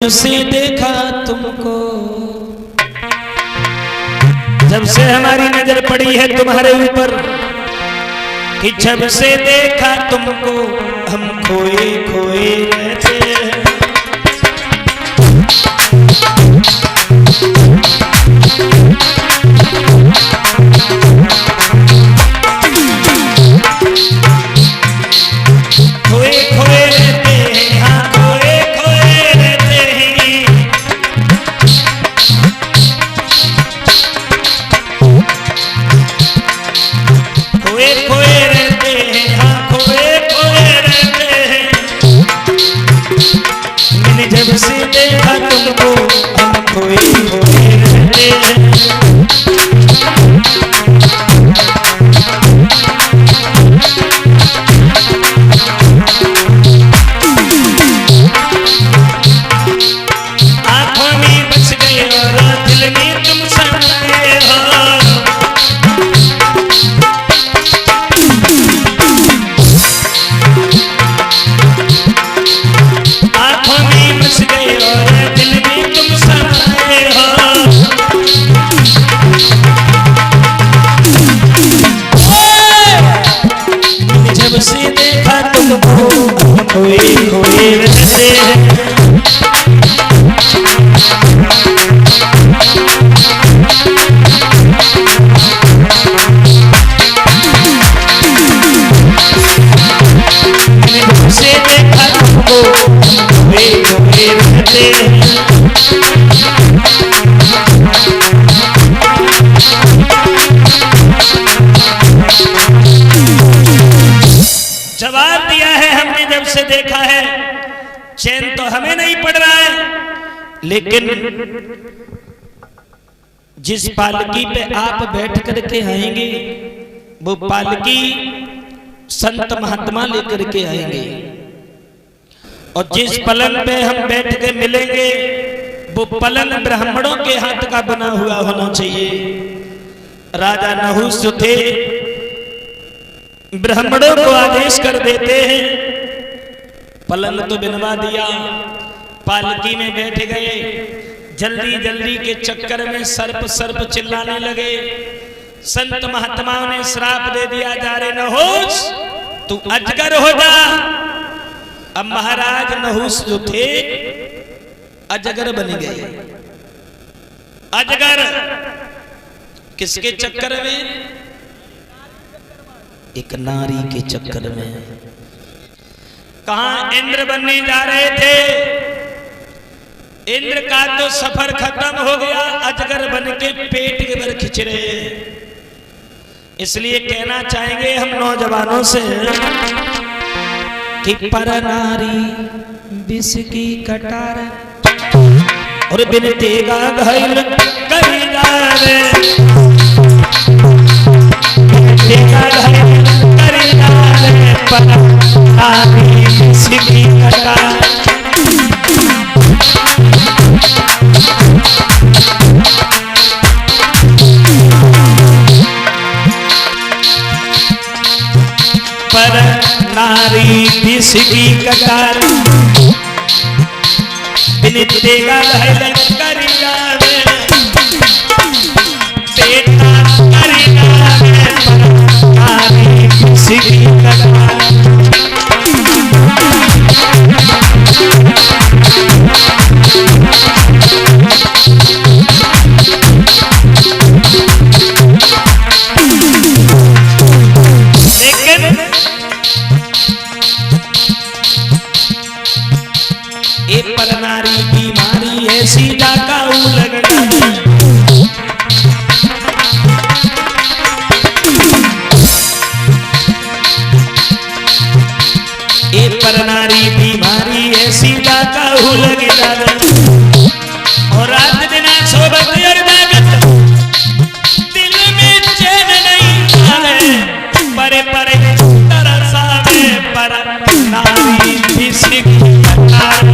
से देखा तुमको, जब से हमारी नजर पड़ी है तुम्हारे ऊपर, कि जब से देखा तुमको हम खोए खोए रहते हैं। खोए खोए रहते हैं, हाँ खोए खोए रहते हैं। खोए खोए रहते हैं, हाँ खोए खोए रहते हैं। मैंने जब से देखा तुमको हम खोए खोए रहते हैं। जब से देखा तुमको खोए खोए रहते हैं। जब से देखा तुमको खोए खोए रहते हैं। जवाब दिया है हमने जब से देखा है। चैन तो हमें नहीं पड़ रहा है, लेकिन जिस पालकी पे आप बैठ करके आएंगे वो पालकी संत महात्मा लेकर के आएंगे, और जिस पलंग पे हम बैठ के मिलेंगे वो पलंग ब्राह्मणों के हाथ का बना हुआ होना चाहिए। राजा नहुस जो थे ब्राह्मणों को आदेश कर देते हैं, पलंग तो बनवा दिया, पालकी में बैठ गए। जल्दी जल्दी के चक्कर में सर्प सर्प चिल्लाने लगे। संत महात्माओं ने श्राप दे दिया, जा रे नहुस तू अजगर हो जा। अब महाराज नहुस जो थे अजगर बन गए। अजगर किसके चक्कर में? एक नारी के चक्कर में। कहां इंद्र बनने जा रहे थे, इंद्र का तो सफर खत्म हो गया, अजगर बन के पेट के भर खिंच रहे। इसलिए कहना चाहेंगे हम नौजवानों से कि पर नारी विष की कटार और बिन तेगा घायल करी जावे। तेगा घायल करी जावे पर नारी विष की कटार। पर नारी विष की कटार बिन तेगा घायल करी जावे। बेटा करी जावे पर नारी विष की कटार। पर नारी बीमारी है सीधा काऊ लगना। ए पर नारी बीमारी है सीधा काऊ लग जावे। और रात दिन सोबत और जागत दिल में चैन नहीं आवे। परे परे तरसावे पर नारी विष की कटार।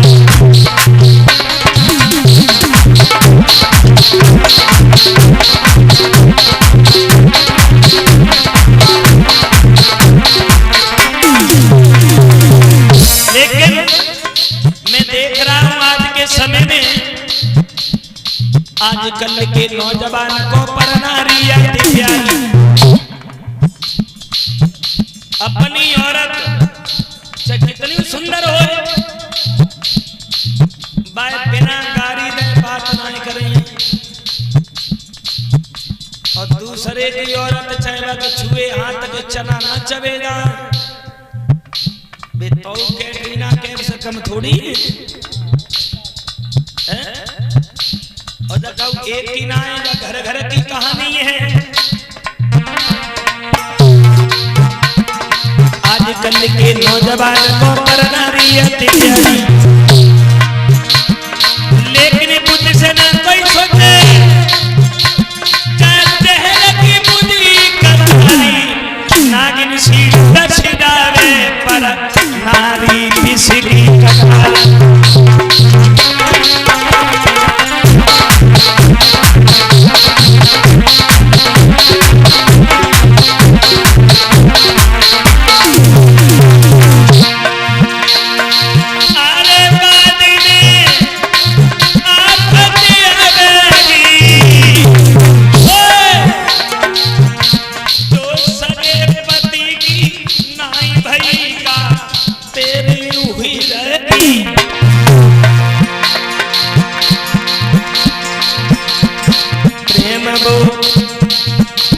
आजकल के नौजवान को पर नारियत प्यारी, अपनी औरत से कितनी सुंदर हो बिना गारी दे बात नहीं करें, और दूसरे की औरत चाहे तो छुए हाथ के चना न चबेगा। तो कैटरीना कैफ से कम थोड़ी है। और जब एक की ना है, घर घर की कहानी है। आजकल के नौजवान को पर नारियत प्यारी, लेकिन बुद्धि से ना कोई सोचे, चेहरे की बुद्धि कलारी, नागिन सी दसिदावे पर नारी बिसरी कटारी।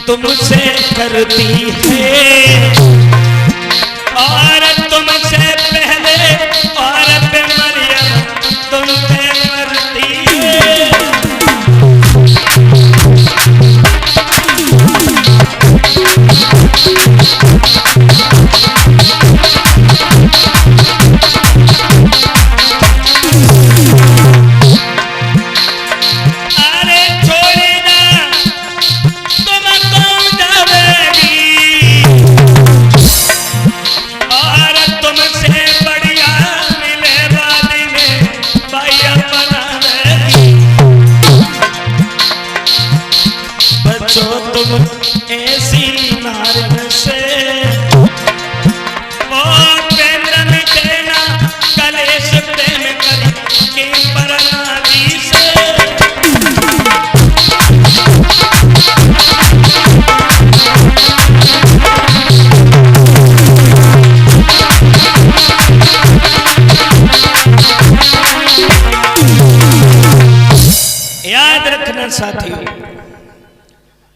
तुमसे करती है और तुमसे पहले और पे मरियम तुम पे मरती है। तुम ऐसी नारन से ओ प्रेम देना कलेश प्रेम करी के परनारी से। याद रखना साथियों,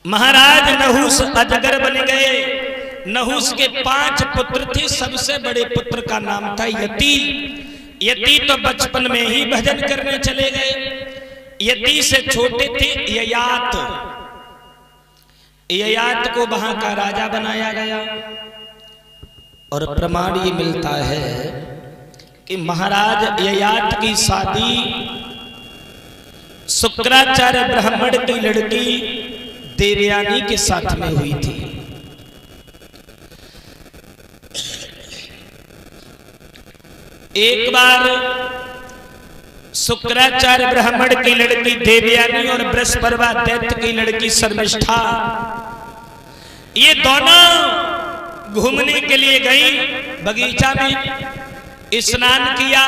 महाराज नहुस अजगर बन गए। नहुस के 5 पुत्र थे, सबसे बड़े पुत्र का नाम था यति। यति तो बचपन में ही भजन करने चले गए। यति से छोटे थे ययात। ययात को वहां का राजा बनाया गया। और प्रमाण ये मिलता है कि महाराज ययात की शादी शुक्राचार्य ब्राह्मण की लड़की देवयानी के साथ में हुई थी। एक बार शुक्राचार्य ब्राह्मण की लड़की देवयानी और बृहस्पति दैत्य की लड़की शर्मिष्ठा, ये दोनों घूमने के लिए गई। बगीचा में स्नान किया,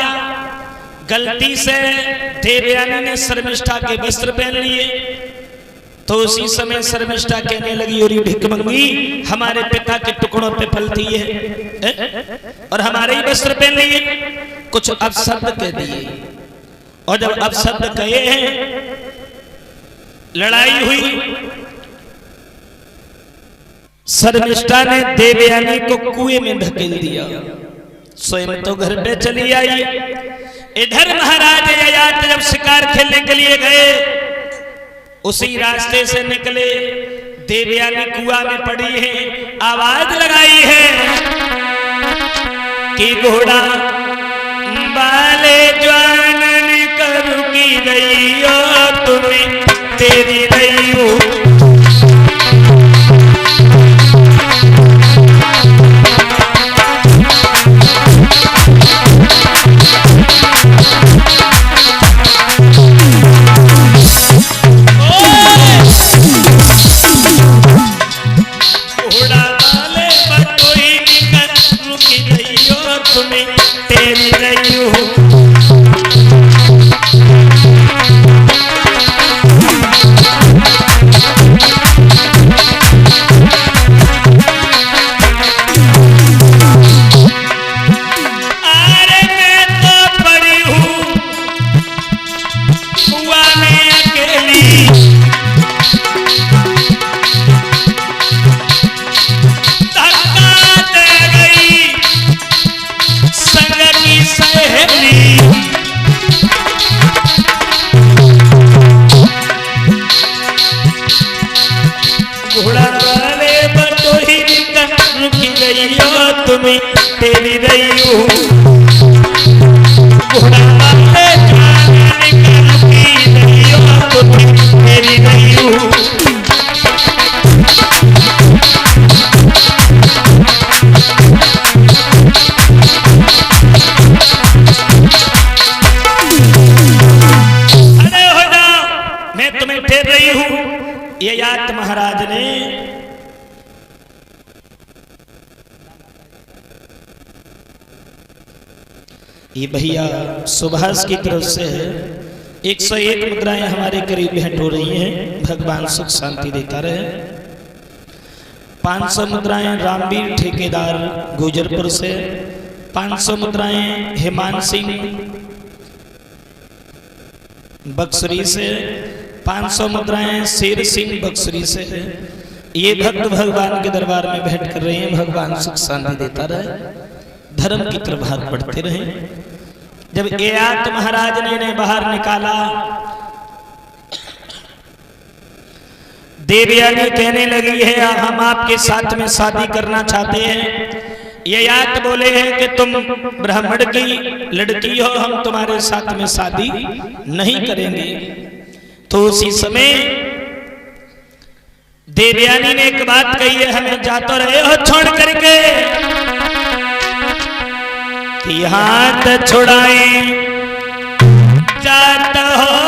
गलती से देवयानी ने शर्मिष्ठा के वस्त्र पहन लिए। तो उसी समय शर्मिष्ठा कहने लगी, और भिखमंगी हमारे पिता के टुकड़ों पे पलती है और हमारे ही वस्त्र पहन लिए। कुछ अपशब्द कह दिए, और जब अपशब्द कहे हैं लड़ाई हुई। शर्मिष्ठा ने देवयानी को कुएं में धकेल दिया, स्वयं तो घर पे चली आई। इधर महाराज ययात जब शिकार खेलने के लिए गए, उसी रास्ते से निकले। देवयानी कुआं में पड़ी है, आवाज लगाई है कि घोड़ा बाले जानन करू की गई हो तुम्हें तेरी रही हो। तुम्हें तेरी रही हो। तुम्हें तेरी रही हूँ घोड़ा माथे जाने की रही हो तुम्हें तेरी रही हूँ अरे हो जाओ मैं तुम्हें ठहर रही हूँ। ये यात महाराज ने ये भैया सुभाष की तरफ से 101 मुद्राएं हमारे करीब भेंट हो रही हैं। भगवान सुख शांति देता रहे। 500 मुद्राएं रामवीर ठेकेदार गुजरपुर से, 500 मुद्राएं हेमान सिंह बक्सरी से, 500 मुद्राएं शेर सिंह बक्सरी से। ये भक्त भगवान के दरबार में भेंट कर रहे हैं। भगवान सुख शांति देता रहे, धर्म की तरफ हाथ बढ़ते रहे। जब एयात महाराज ने इन्हें बाहर निकाला, देवयानी कहने लगी है हम आपके साथ में शादी करना चाहते हैं। एयात बोले हैं कि तुम ब्राह्मण की लड़की हो, हम तुम्हारे साथ में शादी नहीं करेंगे। तो उसी समय देवयानी ने एक बात कही है, हमें जा तो रहे हो छोड़ करके कि हाथ छुड़ाए जाता हो